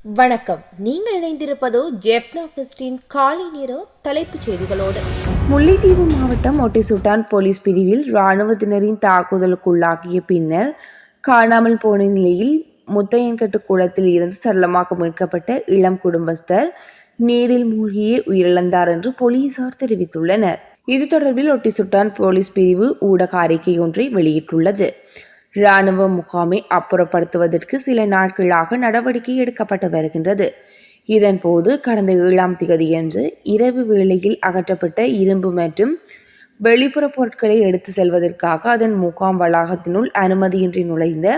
வணக்கம். நீங்கள் இணைந்திருப்பது ஜெஃப்னா ஃபெஸ்டின் காலை நேர தலைப்புச் செய்திகளோடு. முல்லைத்தீவு மாவட்டம் ஒட்டிசுட்டான் போலீஸ் பிரிவில் இராணுவத்தினரின் தாக்குதலுக்குள்ளாகிய பின்னர் காணாமல் போன நிலையில் முத்தையன்கட்டு குளத்தில் இருந்து சடலமாக மீட்கப்பட்ட இளம் குடும்பஸ்தர் நீரில் மூழ்கியே உயிரிழந்தார் என்று போலீசார் தெரிவித்துள்ளனர். இது தொடர்பில் ஒட்டிசுட்டான் போலீஸ் பிரிவு ஊடக அறிக்கை ஒன்றை வெளியிட்டுள்ளது. இராணுவ முகாமை அப்புறப்படுத்துவதற்கு சில நாட்களாக நடவடிக்கை எடுக்கப்பட்டு வருகின்றது. இதன்போது கடந்த 7ஆம் தேதியன்று இரவு வேளையில் அகற்றப்பட்ட இரும்பு மற்றும் வெளிப்புற பொருட்களை எடுத்து செல்வதற்காக அதன் முகாம் வளாகத்தினுள் அனுமதியின்றி நுழைந்த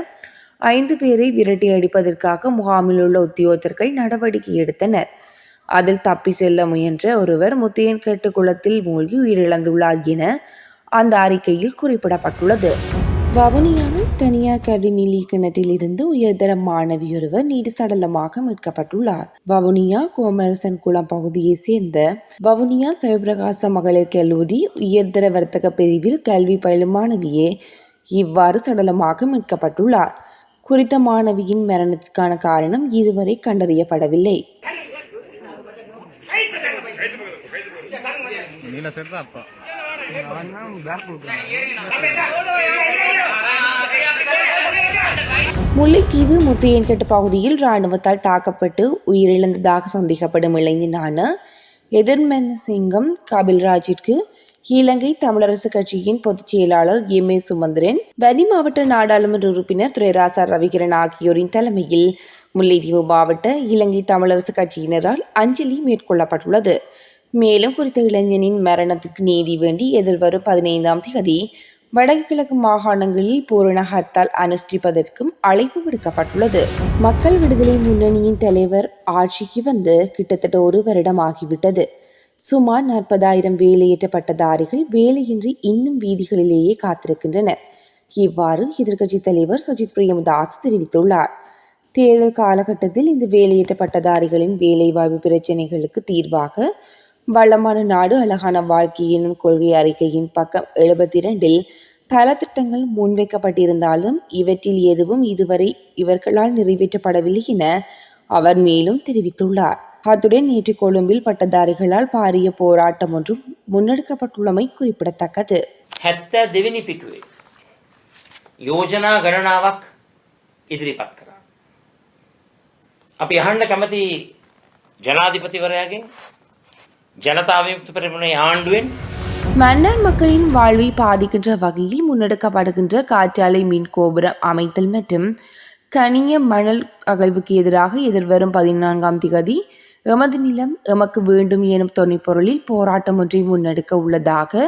5 பேரை விரட்டி அடிப்பதற்காக முகாமில் உள்ள உத்தியோகத்தர்கள் நடவடிக்கை எடுத்தனர். அதில் தப்பி செல்ல முயன்ற ஒருவர் முத்தையன்கட்டு குளத்தில் மூழ்கி உயிரிழந்துள்ளார் என அந்த அறிக்கையில் குறிப்பிடப்பட்டுள்ளது. வவுனியாவில் தனியார் கல்வி நிலைய கிணற்றில் இருந்து உயர்தர மாணவியொருவர் நீர் சடலமாக மீட்கப்பட்டுள்ளார். வவுனியா கோமரசன் குளம் பகுதியைச் சேர்ந்த வவுனியா சிவபிரகாச மகளிர் கல்லூரி உயர்தர வர்த்தக பிரிவில் கல்வி பயிலும் மாணவியே இவ்வாறு சடலமாக மீட்கப்பட்டுள்ளார். குறித்த மாணவியின் மரணத்திற்கான காரணம் இதுவரை கண்டறியப்படவில்லை. முல்லைத்தீவு முத்தையன்கட்டு பகுதியில் இராணுவத்தால் தாக்கப்பட்டு உயிரிழந்ததாக சந்தேகப்படும் இளைஞனான எதிர்மனசிங்கம் கபில்ராஜிற்கு இலங்கை தமிழரசு கட்சியின் பொதுச் செயலாளர் எம்.ஏ. சுமந்திரன், வன்னி மாவட்ட நாடாளுமன்ற உறுப்பினர் துரைராசா ரவிகிரன் ஆகியோரின் தலைமையில் முல்லைத்தீவு மாவட்ட இலங்கை தமிழரசு கட்சியினரால் அஞ்சலி மேற்கொள்ளப்பட்டுள்ளது. மேலும் குறித்த இளைஞனின் மரணத்துக்கு நீதி வேண்டி எதிர்வரும் 15ஆம் தேதி வடக்கு கிழக்கு மாகாணங்களில் பூரண ஹர்த்தால் அனுஷ்டிப்பதற்கும் அழைப்பு விடுக்கப்பட்டுள்ளது. மக்கள் விடுதலை முன்னணியின் தலைவர் ஆட்சிக்கு வந்து கிட்டத்தட்ட 1 வருடம் ஆகிவிட்டது. சுமார் 40,000 வேலையற்ற பட்டதாரிகள் வேலையின்றி இன்னும் வீதிகளிலேயே காத்திருக்கின்றனர். இவ்வாறு எதிர்க்கட்சி தலைவர் சஜித் பிரேமதாஸ் தெரிவித்துள்ளார். தேர்தல் காலகட்டத்தில் இந்த வேலையற்ற பட்டதாரிகளின் வேலைவாய்ப்பு பிரச்சினைகளுக்கு தீர்வாக வளமான நாடு அழகான வாழ்க்கை எனும் கொள்கை அறிக்கையின் பக்கம் 72 பல திட்டங்கள் முன்வைக்கப்பட்டிருந்தாலும் இவற்றில் எதுவும் இதுவரை இவர்களால் நிறைவேற்றப்படவில்லை என அவர் மேலும் தெரிவித்துள்ளார். அத்துடன் நேற்று கொழும்பில் பட்டதாரிகளால் பாரிய போராட்டம் ஒன்றும் முன்னெடுக்கப்பட்டுள்ளமை குறிப்பிடத்தக்கது. 72 වෙනි පිටුවේ යෝජනා ගණනාවක් ඉදිරිපත් කරා. අපි අහන්න කැමති ජනාධිපතිවරයාගෙන් ஜனதா விமுக்தி பெரமுனை ஆண்டுவின் மன்னர் மக்களின் வாழ்வை பாதிக்கின்ற வகையில் முன்னெடுக்கப்படுகின்ற காற்றாலை மின் கோபுரம் அமைத்தல் மற்றும் கனிய மணல் அகழ்வுக்கு எதிராக எதிர்வரும் 14ஆம் தேதி எமது நிலம் எமக்கு வேண்டும் எனும் தொனிப்பொருளில் போராட்டம் ஒன்றை முன்னெடுக்க உள்ளதாக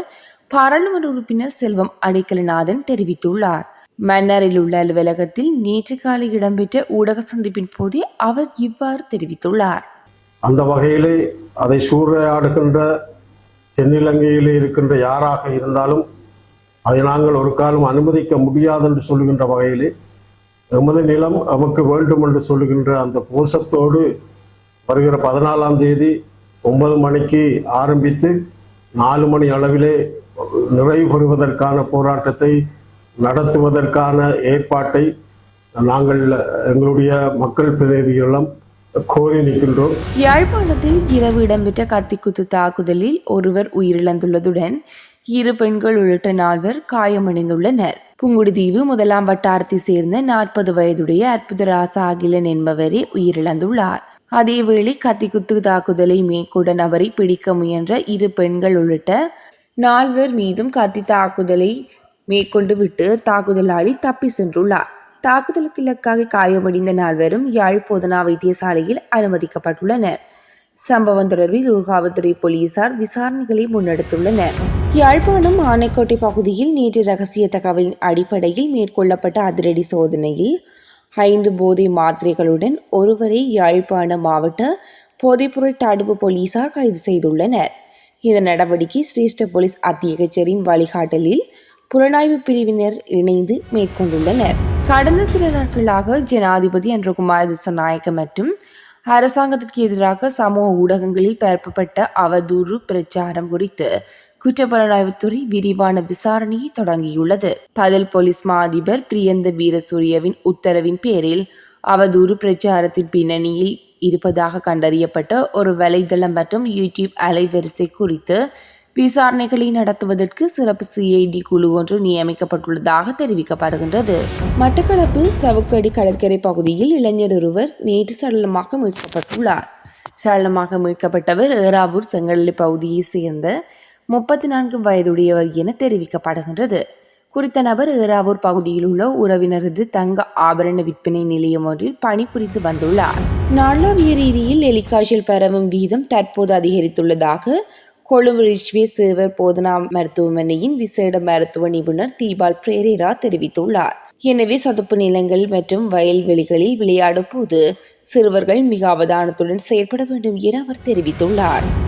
பாராளுமன்ற உறுப்பினர் செல்வம் அடைக்கலநாதன் தெரிவித்துள்ளார். மன்னரில் உள்ள அலுவலகத்தில் நேற்று காலை இடம்பெற்ற ஊடக சந்திப்பின் போதே அவர் இவ்வாறு தெரிவித்துள்ளார். அந்த வகையிலே அதை சூறையாடுகின்ற தென்னிலங்கையிலே இருக்கின்ற யாராக இருந்தாலும் அதை நாங்கள் ஒரு காலம் அனுமதிக்க முடியாது என்று சொல்லுகின்ற வகையிலே எமது நிலம் நமக்கு வேண்டும் என்று சொல்லுகின்ற அந்த கோஷத்தோடு வருகிற 14ஆம் தேதி 9 மணிக்கு ஆரம்பித்து 4 மணி அளவிலே நிறைவு பெறுவதற்கான போராட்டத்தை நடத்துவதற்கான ஏற்பாட்டை நாங்கள் எங்களுடைய மக்கள் பிரதிநிதிகளிடம் கோரி நிற்கின்றோம். யாழ்ப்பாணத்தில் இரவு இடம்பெற்ற கத்திக்குத்து தாக்குதலில் ஒருவர் உயிரிழந்துள்ளதுடன் 2 பெண்கள் உள்ளிட்ட 4 காயமடைந்துள்ளனர். புங்குடுதீவு 1ஆம் வட்டாரத்தை சேர்ந்த 40 வயதுடைய அற்புதராசா அகிலன் என்பவரே உயிரிழந்துள்ளார். அதேவேளை கத்திக்குத்து தாக்குதலை மேற்கொண்ட நபரை பிடிக்க முயன்ற 2 பெண்கள் உள்ளிட்ட 4 மீதும் கத்தி தாக்குதலை மேற்கொண்டு விட்டு தாக்குதலாளி தப்பி சென்றுள்ளார். தாக்குதலுக்கு இலக்காக காயமடைந்த 4 யாழ் போதனா வைத்தியசாலையில் அனுமதிக்கப்பட்டுள்ளனர். சம்பவம் தொடர்பில் ஊர்காவல்துறை போலீசார் விசாரணைகளை முன்னெடுத்துள்ளனர். யாழ்ப்பாணம் ஆனைக்கோட்டை பகுதியில் நேற்று ரகசிய தகவலின் அடிப்படையில் மேற்கொள்ளப்பட்ட அதிரடி சோதனையில் 5 போதை மாத்திரைகளுடன் ஒருவரை யாழ்ப்பாணம் மாவட்ட போதைப்பொருள் தடுப்பு போலீசார் கைது செய்துள்ளனர். இந்த நடவடிக்கை சிரேஷ்ட போலீஸ் அத்தியட்சரின் வழிகாட்டலில் புலனாய்வு பிரிவினர் இணைந்து மேற்கொண்டுள்ளனர். கடந்த சில நாட்களாக ஜனாதிபதி அன்றகுமார் திசாநாயக்க மற்றும் அரசாங்கத்திற்கு எதிராக சமூக ஊடகங்களில் பரப்பப்பட்ட அவதூறு பிரச்சாரம் குறித்து குற்றப்புலனாய்வுத்துறை விரிவான விசாரணையை தொடங்கியுள்ளது. பதில் போலீஸ் மா அதிபர் பிரியந்த வீரசூரியவின் உத்தரவின் பேரில் அவதூறு பிரச்சாரத்தின் பின்னணியில் இருப்பதாக கண்டறியப்பட்ட ஒரு வலைதளம் மற்றும் யூடியூப் அலைவரிசை குறித்து விசாரணைகளை நடத்துவதற்கு சிறப்பு சிஐடி குழு ஒன்று நியமிக்கப்பட்டுள்ளதாக தெரிவிக்கப்படுகின்றது. மட்டக்களப்பு சவுக்கடி கடற்கரை பகுதியில் இளைஞர் ஒருவர் நேற்று சடலமாக மீட்கப்பட்டுள்ளார். சடலமாக மீட்கப்பட்டவர் ஏறாவூர் செங்கடலை பகுதியைச் சேர்ந்த 34 வயதுடையவர் என தெரிவிக்கப்படுகின்றது. குறித்த நபர் ஏறாவூர் பகுதியில் உள்ள உறவினரது தங்க ஆபரண விற்பனை நிலையம் ஒன்றில் பணிபுரிந்து வந்துள்ளார். நாளாவிய ரீதியில் எலிக்காய்ச்சல் பரவும் வீதம் தற்போது அதிகரித்துள்ளதாக கொழும்பு ரிச்வே சேவர் போதனா மருத்துவமனையின் விசேட மருத்துவ நிபுணர் தீபால் பிரேரா தெரிவித்துள்ளார். எனவே சதுப்பு நிலங்கள் மற்றும் வயல்வெளிகளில் விளையாடும் போது சிறுவர்கள் மிக அவதானத்துடன் செயல்பட வேண்டும் என அவர் தெரிவித்துள்ளார்.